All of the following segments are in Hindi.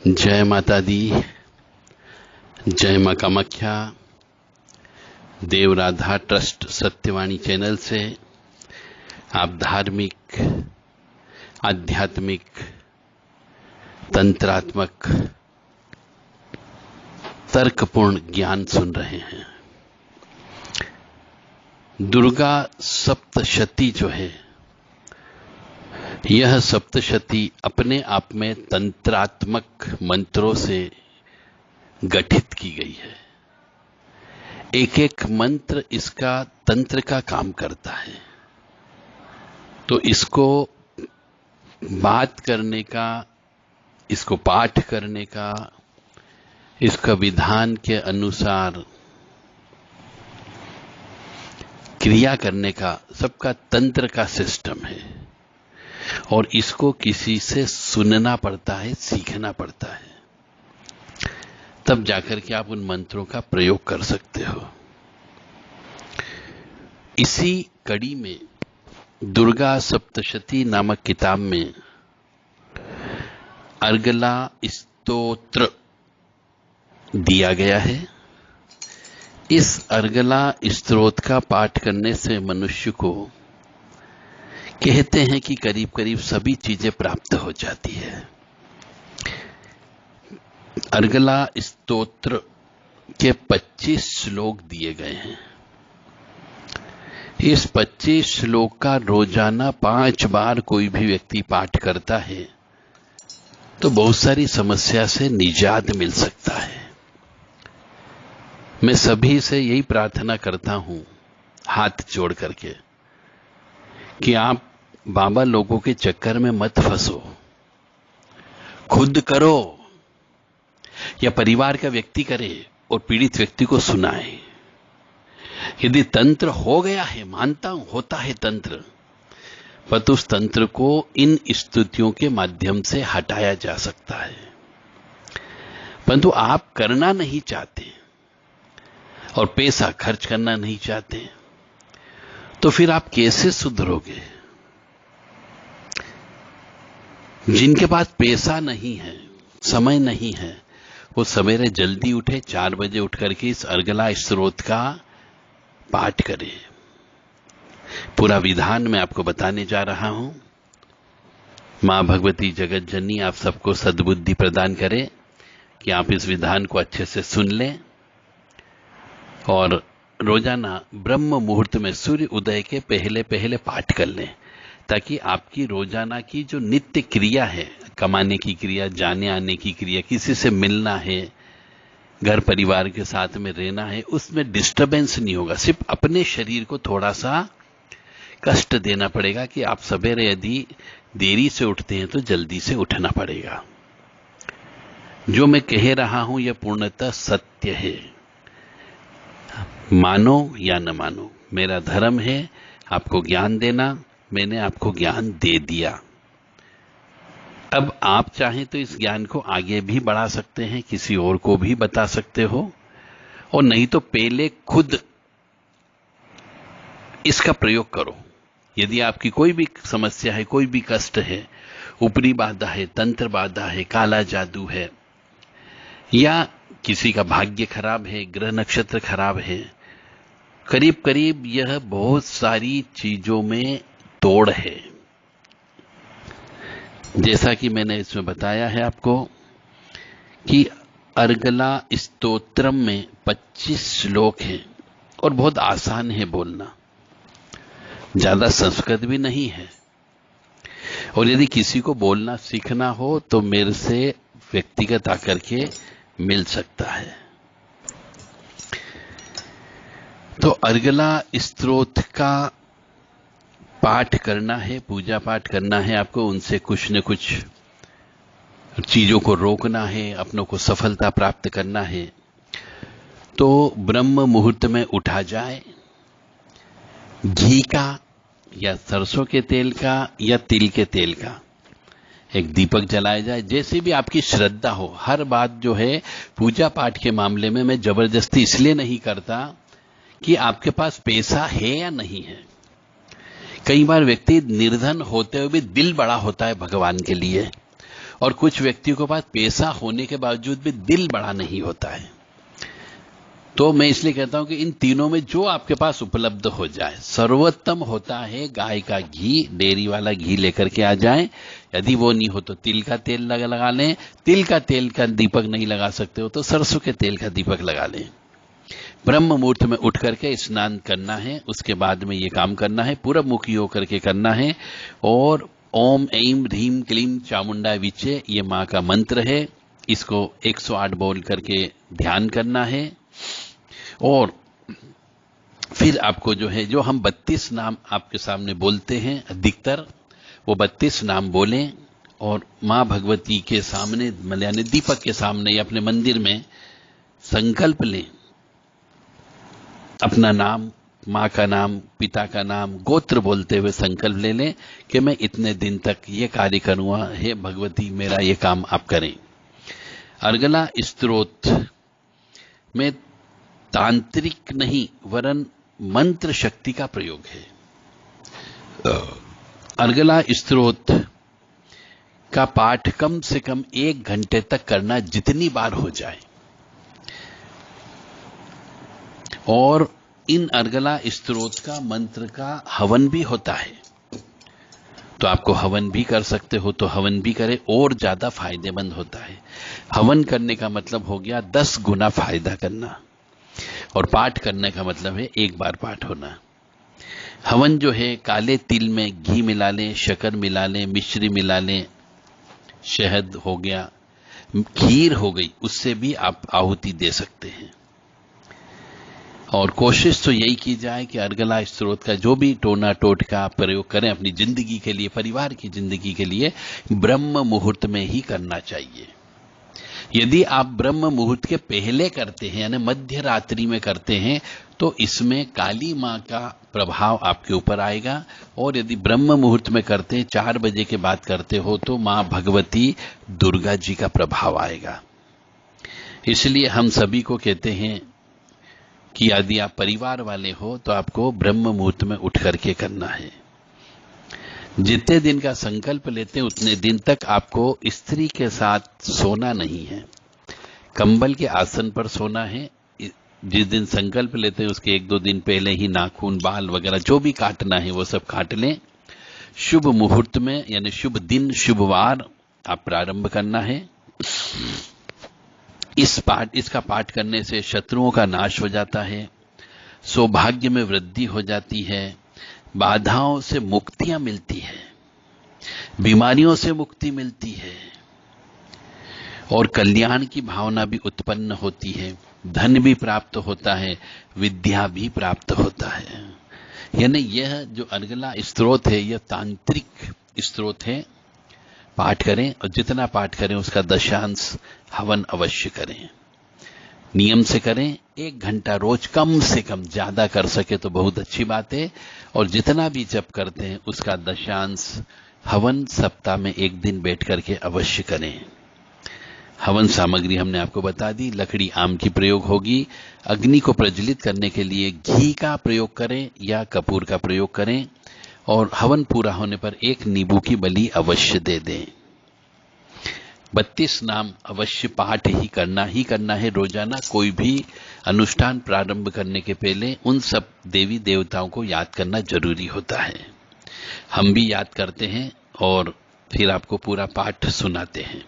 जय माता दी, जय मां कामाख्या। देव राधा ट्रस्ट सत्यवाणी चैनल से आप धार्मिक, आध्यात्मिक, तंत्रात्मक, तर्कपूर्ण ज्ञान सुन रहे हैं। दुर्गा सप्तशती जो है, यह सप्तशती अपने आप में तंत्रात्मक मंत्रों से गठित की गई है। एक एक मंत्र इसका तंत्र का काम करता है। तो इसको बात करने का, इसको पाठ करने का, इसका विधान के अनुसार क्रिया करने का सबका तंत्र का सिस्टम है। और इसको किसी से सुनना पड़ता है, सीखना पड़ता है, तब जाकर के आप उन मंत्रों का प्रयोग कर सकते हो। इसी कड़ी में दुर्गा सप्तशती नामक किताब में अर्गला स्तोत्र दिया गया है। इस अर्गला स्तोत्र का पाठ करने से मनुष्य को कहते हैं कि करीब करीब सभी चीजें प्राप्त हो जाती है। अर्गला स्तोत्र के 25 श्लोक दिए गए हैं। इस 25 श्लोक का रोजाना 5 बार कोई भी व्यक्ति पाठ करता है तो बहुत सारी समस्या से निजात मिल सकता है। मैं सभी से यही प्रार्थना करता हूं, हाथ जोड़ करके, कि आप बाबा लोगों के चक्कर में मत फंसो। खुद करो या परिवार का व्यक्ति करे और पीड़ित व्यक्ति को सुनाए। यदि तंत्र हो गया है, मानता हूं होता है तंत्र, पर उस तंत्र को इन स्तुतियों के माध्यम से हटाया जा सकता है। परंतु आप करना नहीं चाहते और पैसा खर्च करना नहीं चाहते, तो फिर आप कैसे सुधरोगे? जिनके पास पैसा नहीं है, समय नहीं है, वो सवेरे जल्दी उठे, 4 बजे उठ करके इस अर्गला स्तोत्र का पाठ करें। पूरा विधान मैं आपको बताने जा रहा हूं। मां भगवती जगत जननी आप सबको सद्बुद्धि प्रदान करे कि आप इस विधान को अच्छे से सुन लें और रोजाना ब्रह्म मुहूर्त में सूर्य उदय के पहले पहले पाठ कर लें, ताकि आपकी रोजाना की जो नित्य क्रिया है, कमाने की क्रिया, जाने आने की क्रिया, किसी से मिलना है, घर परिवार के साथ में रहना है, उसमें डिस्टरबेंस नहीं होगा। सिर्फ अपने शरीर को थोड़ा सा कष्ट देना पड़ेगा कि आप सवेरे यदि देरी से उठते हैं तो जल्दी से उठना पड़ेगा। जो मैं कह रहा हूं यह पूर्णतः सत्य है, मानो या न मानो। मेरा धर्म है आपको ज्ञान देना, मैंने आपको ज्ञान दे दिया। अब आप चाहें तो इस ज्ञान को आगे भी बढ़ा सकते हैं, किसी और को भी बता सकते हो, और नहीं तो पहले खुद इसका प्रयोग करो। यदि आपकी कोई भी समस्या है, कोई भी कष्ट है, ऊपरी बाधा है, तंत्र बाधा है, काला जादू है, या किसी का भाग्य खराब है, ग्रह नक्षत्र खराब है, करीब करीब यह बहुत सारी चीजों में तोड़ है। जैसा कि मैंने इसमें बताया है आपको कि अर्गला स्तोत्रम में 25 श्लोक हैं और बहुत आसान है बोलना, ज्यादा संस्कृत भी नहीं है। और यदि किसी को बोलना सीखना हो तो मेरे से व्यक्तिगत आकर के मिल सकता है। तो अर्गला स्तोत्र का पाठ करना है, पूजा पाठ करना है आपको, उनसे कुछ न कुछ चीजों को रोकना है, अपनों को सफलता प्राप्त करना है। तो ब्रह्म मुहूर्त में उठा जाए, घी का या सरसों के तेल का या तिल के तेल का एक दीपक जलाया जाए, जैसे भी आपकी श्रद्धा हो। हर बात जो है पूजा पाठ के मामले में मैं जबरदस्ती इसलिए नहीं करता कि आपके पास पैसा है या नहीं है। कई बार व्यक्ति निर्धन होते हुए भी दिल बड़ा होता है भगवान के लिए, और कुछ व्यक्तियों के पास पैसा होने के बावजूद भी दिल बड़ा नहीं होता है। तो मैं इसलिए कहता हूं कि इन तीनों में जो आपके पास उपलब्ध हो जाए, सर्वोत्तम होता है गाय का घी, डेयरी वाला घी लेकर के आ जाएं। यदि वो नहीं हो तो तिल का तेल लगा लें। तिल का तेल का दीपक नहीं लगा सकते हो तो सरसों के तेल का दीपक लगा लें। ब्रह्म मुहूर्त में उठ करके स्नान करना है, उसके बाद में ये काम करना है, पूरब मुखी होकर के करना है। और ओम ऐं ह्रीं क्लीं चामुंडा विचे, ये माँ का मंत्र है, इसको 108 बोल करके ध्यान करना है। और फिर आपको जो है, जो हम 32 नाम आपके सामने बोलते हैं अधिकतर, वो 32 नाम बोलें और माँ भगवती के सामने यानी दीपक के सामने या अपने मंदिर में संकल्प लें। अपना नाम, माँ का नाम, पिता का नाम, गोत्र बोलते हुए संकल्प ले लें कि मैं इतने दिन तक ये कार्य करूंगा, हे भगवती मेरा ये काम आप करें। अर्गला स्तोत्र में तांत्रिक नहीं वरन मंत्र शक्ति का प्रयोग है। अर्गला स्तोत्र का पाठ कम से कम 1 घंटे तक करना, जितनी बार हो जाए। और इन अर्गला स्तोत्र का मंत्र का हवन भी होता है, तो आपको हवन भी कर सकते हो तो हवन भी करें, और ज्यादा फायदेमंद होता है। हवन करने का मतलब हो गया 10 गुना फायदा करना, और पाठ करने का मतलब है 1 बार पाठ होना। हवन जो है, काले तिल में घी मिला लें, शक्कर मिला लें, मिश्री मिला लें, शहद हो गया, खीर हो गई, उससे भी आप आहुति दे सकते हैं। और कोशिश तो यही की जाए कि अर्गला स्तोत्र का जो भी टोना टोटका प्रयोग करें अपनी जिंदगी के लिए, परिवार की जिंदगी के लिए, ब्रह्म मुहूर्त में ही करना चाहिए। यदि आप ब्रह्म मुहूर्त के पहले करते हैं यानी मध्य रात्रि में करते हैं तो इसमें काली मां का प्रभाव आपके ऊपर आएगा। और यदि ब्रह्म मुहूर्त में करते हैं, 4 बजे के बाद करते हो, तो मां भगवती दुर्गा जी का प्रभाव आएगा। इसलिए हम सभी को कहते हैं कि यदि आप परिवार वाले हो तो आपको ब्रह्म मुहूर्त में उठ करके करना है। जितने दिन का संकल्प लेते हैं उतने दिन तक आपको स्त्री के साथ सोना नहीं है, कंबल के आसन पर सोना है। जिस दिन संकल्प लेते हैं उसके 1-2 दिन पहले ही नाखून, बाल वगैरह जो भी काटना है वो सब काट लें। शुभ मुहूर्त में यानी शुभ दिन, शुभ वार आप प्रारंभ करना है। इसका पाठ करने से शत्रुओं का नाश हो जाता है, सौभाग्य में वृद्धि हो जाती है, बाधाओं से मुक्तियां मिलती है, बीमारियों से मुक्ति मिलती है, और कल्याण की भावना भी उत्पन्न होती है, धन भी प्राप्त होता है, विद्या भी प्राप्त होता है। यानी यह जो अर्गला स्तोत्र है यह तांत्रिक स्तोत्र है। पाठ करें, और जितना पाठ करें उसका दशांश हवन अवश्य करें। नियम से करें, 1 घंटा रोज कम से कम, ज्यादा कर सके तो बहुत अच्छी बात है। और जितना भी जप करते हैं उसका दशांश हवन सप्ताह में 1 दिन बैठ करके अवश्य करें। हवन सामग्री हमने आपको बता दी। लकड़ी आम की प्रयोग होगी। अग्नि को प्रज्वलित करने के लिए घी का प्रयोग करें या कपूर का प्रयोग करें। और हवन पूरा होने पर 1 नींबू की बलि अवश्य दे दें। 32 नाम अवश्य पाठ ही करना है रोजाना। कोई भी अनुष्ठान प्रारंभ करने के पहले उन सब देवी देवताओं को याद करना जरूरी होता है। हम भी याद करते हैं और फिर आपको पूरा पाठ सुनाते हैं।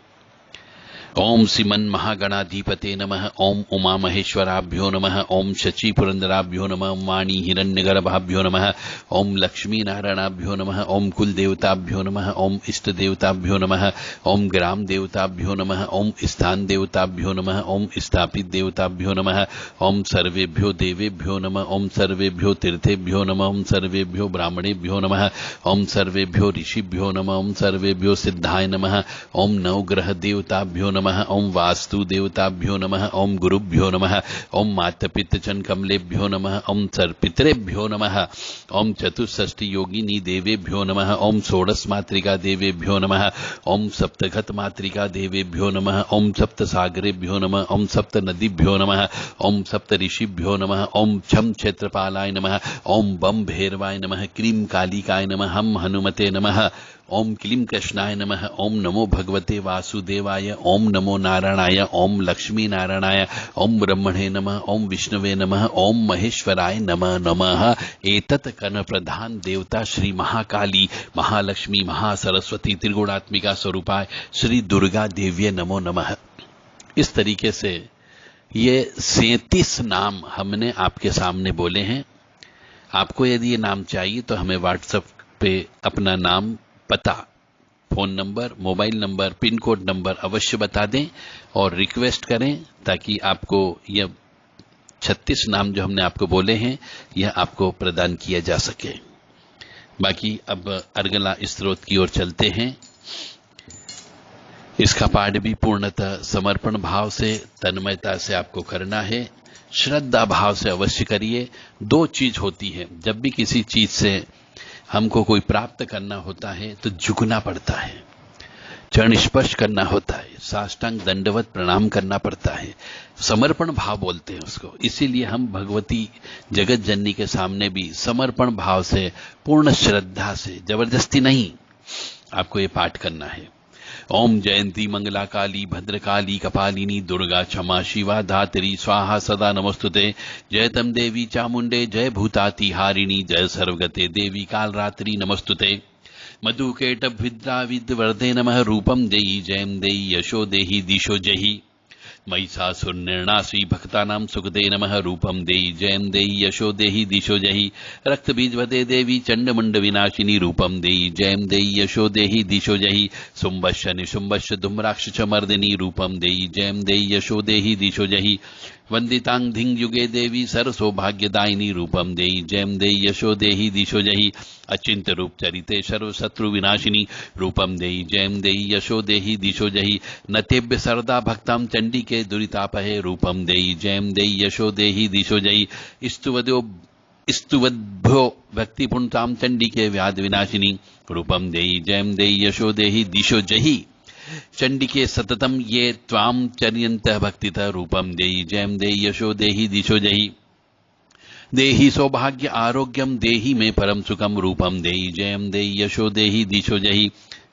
ओम श्रीमन महागणाधिपते नमः। ओम उमा महेश्वराभ्यो नमः। ओम शची पुरंदराभ्यो नमः। ओम वाणी हिरण्यगर्भाभ्यो नमः। ओम लक्ष्मी नारायणाभ्यो नमः। ओम कुल देवताभ्यो नमः। ओम इष्ट देवताभ्यो नमः। ओम ग्राम देवताभ्यो नमः। ओम स्थान देवताभ्यो नमः। ओम स्थापित देवताभ्यो नमः। ओम सर्वेभ्यो देवेभ्यो नमः। ओम सर्वेभ्यो तीर्थेभ्यो नमः। ओम सर्वेभ्यो ब्राह्मणेभ्यो नमः। ओम सर्वेभ्यो ऋषिभ्यो नमः। ओम सर्वेभ्यो सिद्धाय नमः। ओम नवग्रह देवताभ्यो नमः। ओम वास्तु देवताभ्यो नमः। ओम गुरुभ्यो नमः। ओम मातपितृचन कमलेभ्यो नमः। ओम सर्पितरेभ्यो नमः। ओम चतुष्षष्टि योगिनी देवेभ्यो नमः। ओम षोडश मातृका देवेभ्यो नमः। ओम सप्तघत मातृका देवेभ्यो नमः। ओम सप्त सागरेभ्यो नमः। ओम सप्त नदीभ्यो नमः। ओम सप्त ऋषिभ्यो नमः। ओम छम क्षेत्रपालाय नमः। ओम बम भैरवाय नमः। क्रीम कालिकाय नमः। हम हनुमते नमः। ओम क्लीं कृष्णाय नमः, ओम नमो भगवते वासुदेवाय, ओम नमो नारायणाय, ओम लक्ष्मी नारायणाय, ओम ब्रह्मणे नमः, ओम विष्णुवे नमः, ओम महेश्वराय नमः नमः। एतत् कर्म प्रधान देवता श्री महाकाली, महालक्ष्मी, महासरस्वती, त्रिगुणात्मिका स्वरूपाय श्री दुर्गा देव्ये नमो नमः। इस तरीके से ये 37 नाम हमने आपके सामने बोले हैं। आपको यदि ये नाम चाहिए तो हमें व्हाट्सएप पे अपना नाम, पता, phone number, mobile number, pin code number अवश्य बता दें और रिक्वेस्ट करें ताकि आपको यह 36 नाम जो हमने आपको बोले हैं यह आपको प्रदान किया जा सके। बाकी अब अर्गला स्तोत्र की ओर चलते हैं। इसका पाठ भी पूर्णतः समर्पण भाव से, तन्मयता से आपको करना है। श्रद्धा भाव से अवश्य करिए। दो चीज होती है, जब भी किसी चीज से हमको कोई प्राप्त करना होता है तो झुकना पड़ता है, चरण स्पर्श करना होता है, साष्टांग दंडवत प्रणाम करना पड़ता है, समर्पण भाव बोलते हैं उसको। इसीलिए हम भगवती जगत जननी के सामने भी समर्पण भाव से, पूर्ण श्रद्धा से, जबरदस्ती नहीं, आपको ये पाठ करना है। ओम जयंती मंगला काली भद्रकाली कपालिनी दुर्गा क्षमा शिवा धात्री स्वाहा सदा नमस्तुते। जयतम देवी चामुंडे जय भूताति हारिणी जय सर्वगते देवी कालरात्रि नमस्तुते। मधुकेटभद्रा विद्वरदे नमः रूपम देहि जयं देहि यशो देहि दिशो जहि। महिषासुरनिर्णासी भक्तानां सुखदे नमः रूपम देहि जयं देहि यशो देहि दिशो जहि। रक्तबीजवदे देवी चंडमुंड विनाशिनी रूपम देहि जयं देहि यशो देहि दिशो जहि। शुंभश्च निशुंभश्च धूम्राक्ष मर्दिनी रूपम देहि जयं देहि यशो देहि दिशो जहि। वंदितांग धिंग युगे देवी सर्वसौभाग्यदायिनी रूपम देहि जयं देहि यशो देहि दिशो जहि। अचिंत्य रूप चरिते सर्व शत्रु विनाशिनी रूपम देहि जयं देहि यशो देहि दिशो जहि। नतेभ्य सरदा भक्तां चंडी के दुरितापहे रूपम देहि जयं देहि यशो देहि दिशो जहि। स्तुवद्भ्यो भक्ति पुण्तां चंडी के व्याध विनाशिनी रूपम देहि जयं देहि यशो देहि दिशो जहि। चंडिके सततम ये त्वाम चर्यन्तः भक्तितः रूपम देहि जयं देहि यशो देहि दिशो जहि। देहि सौभाग्य आरोग्यम देहि में परम सुखम रूपम देहि जयं देहि यशो देहि दिशो जहि।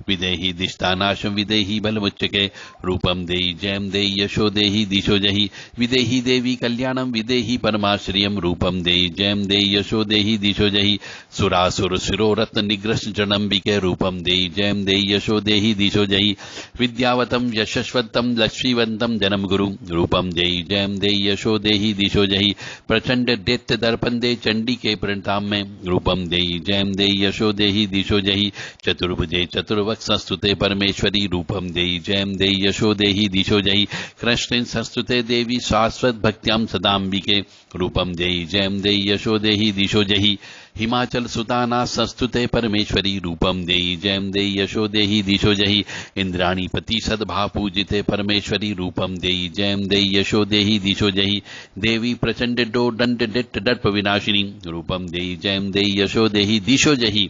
विदेहि दिष्टानाशम विदेहि बलमुच्चके रूपम देहि जयं देहि यशो देहि दिशो जहि। विदेहि देवी कल्याणम विदेहि परमाश्रियम रूपम देहि जयं देहि यशो देहि दिशो जहि। सुरासुर शिरो रत्न निग्रह जडम्बिके रूपम देहि जयं देहि यशो देहि दिशो जहि। विद्यावतम यशस्वतम लक्ष्मीवंतम जन्म गुरु रूपम देहि जयं देहि यशो देहि दिशो जहि। प्रचंड दैत्य दर्पण दे चंडी के प्रणताम में रूपम देहि जयं देहि यशो देहि दिशो जहि। चतुर्भुजे चतुर्वक् संस्तुते परमेश्वरी रूपम देहि जयं देहि यशो देहि दिशो जहि। कृष्ण संस्तुते देवी शाश्वत भक्त्याम सदाम्बिके रूपम देहि जयं देहि यशो देहि दिशो जहि। हिमाचल सुताना संस्तुते परमेश्वरी रूपम देहि जयं देहि यशो देहि दिशो जहि। इंद्राणी पति सद्भाव पूजिते परमेश्वरी रूपम देहि जयं देहि यशो देहि दिशो जहि। देवी प्रचंड डो दंड डिट दर्प विनाशिनी रूपम देहि जयं देहि यशो देहि दिशो जहि।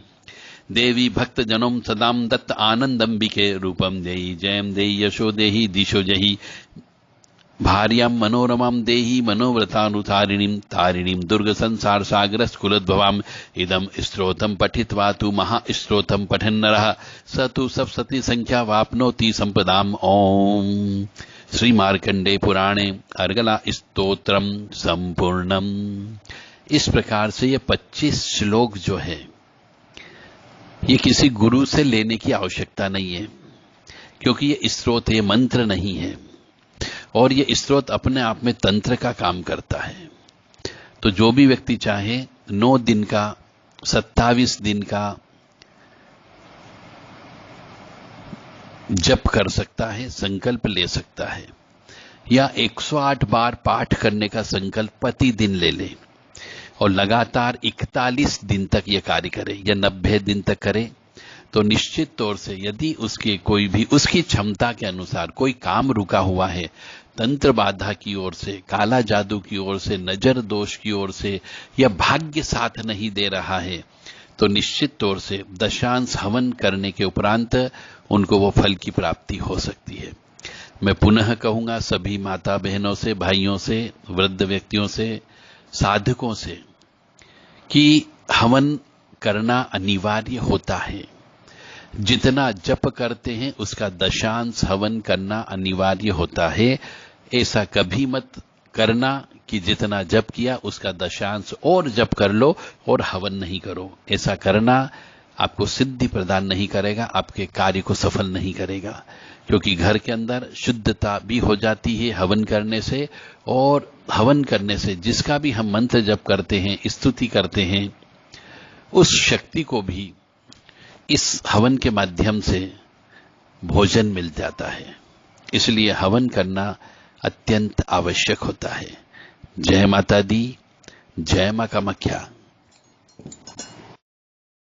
देवी भक्त जनों सदाम दत्त आनंदंबिके रूपम देहि जयं देहि यशो देहि दिशो जहि। भार्यां मनोरमां देहि मनोव्रतानुतारिणीं तारिणीं दुर्ग संसार सागर स्कुलोद्भवाम्। इदं स्तोत्रं पठित्वा तु महास्तोत्रं पठन्नरः स तु सप्तति संख्या वाप्नोति संपदाम्। ओम श्री मार्कंडे पुराणे अर्गला स्तोत्रम संपूर्णम। इस प्रकार से ये 25 श्लोक जो है ये किसी गुरु से लेने की आवश्यकता नहीं है, क्योंकि ये स्तोत्र, ये मंत्र नहीं है और ये स्तोत्र अपने आप में तंत्र का काम करता है। तो जो भी व्यक्ति चाहे 9 दिन का, 27 दिन का जप कर सकता है, संकल्प ले सकता है, या 108 बार पाठ करने का संकल्प प्रतिदिन ले ले और लगातार 41 दिन तक यह कार्य करे या 90 दिन तक करे, तो निश्चित तौर से यदि उसके कोई भी उसकी क्षमता के अनुसार कोई काम रुका हुआ है, तंत्र बाधा की ओर से, काला जादू की ओर से, नजर दोष की ओर से, या भाग्य साथ नहीं दे रहा है, तो निश्चित तौर से दशांश हवन करने के उपरांत उनको वो फल की प्राप्ति हो सकती है। मैं पुनः कहूंगा सभी माता बहनों से, भाइयों से, वृद्ध व्यक्तियों से, साधकों से कि हवन करना अनिवार्य होता है। जितना जप करते हैं उसका दशांश हवन करना अनिवार्य होता है। ऐसा कभी मत करना कि जितना जप किया उसका दशांश और जप कर लो और हवन नहीं करो। ऐसा करना आपको सिद्धि प्रदान नहीं करेगा, आपके कार्य को सफल नहीं करेगा, क्योंकि घर के अंदर शुद्धता भी हो जाती है हवन करने से। और हवन करने से जिसका भी हम मंत्र जप करते हैं, स्तुति करते हैं, उस शक्ति को भी इस हवन के माध्यम से भोजन मिल जाता है। इसलिए हवन करना अत्यंत आवश्यक होता है। जय माता दी, जय मां कामाख्या।